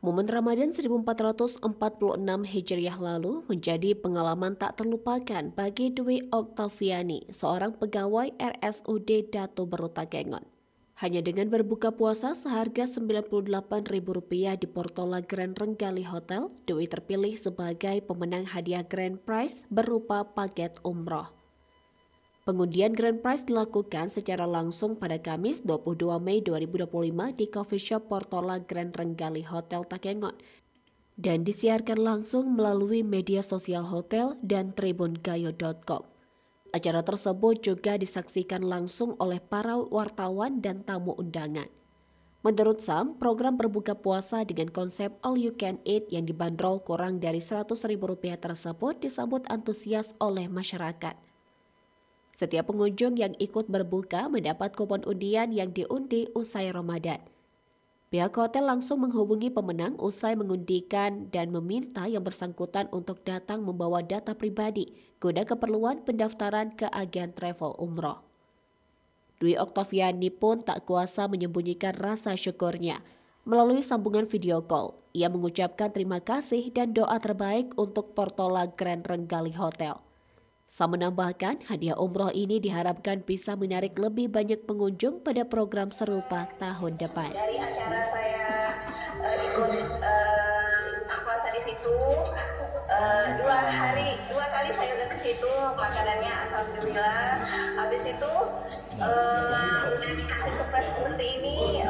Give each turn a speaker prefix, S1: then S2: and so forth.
S1: Momen Ramadan 1446 Hijriah lalu menjadi pengalaman tak terlupakan bagi Dwi Oktaviani, seorang pegawai RSUD Datu Beru Takengon. Hanya dengan berbuka puasa seharga Rp98.000 di Portola Grand Renggali Hotel, Dwi terpilih sebagai pemenang hadiah Grand Prize berupa paket umroh. Pengundian Grand Prize dilakukan secara langsung pada Kamis 22 Mei 2025 di Coffee Shop Portola Grand Renggali Hotel Takengon dan disiarkan langsung melalui media sosial hotel dan tribungayo.com. Acara tersebut juga disaksikan langsung oleh para wartawan dan tamu undangan. Menurut Sam, program berbuka puasa dengan konsep all you can eat yang dibanderol kurang dari Rp100.000 tersebut disambut antusias oleh masyarakat. Setiap pengunjung yang ikut berbuka mendapat kupon undian yang diundi usai Ramadan. Pihak hotel langsung menghubungi pemenang usai mengundikan dan meminta yang bersangkutan untuk datang membawa data pribadi guna keperluan pendaftaran ke agen travel umroh. Dwi Oktaviani pun tak kuasa menyembunyikan rasa syukurnya. Melalui sambungan video call, ia mengucapkan terima kasih dan doa terbaik untuk Portola Grand Renggali Hotel. Sam menambahkan, hadiah umroh ini diharapkan bisa menarik lebih banyak pengunjung pada program serupa tahun depan.
S2: Dari acara saya ikut puasa di situ, dua kali saya udah ke situ, makanannya alhamdulillah. Habis itu udah dikasih surprise seperti ini.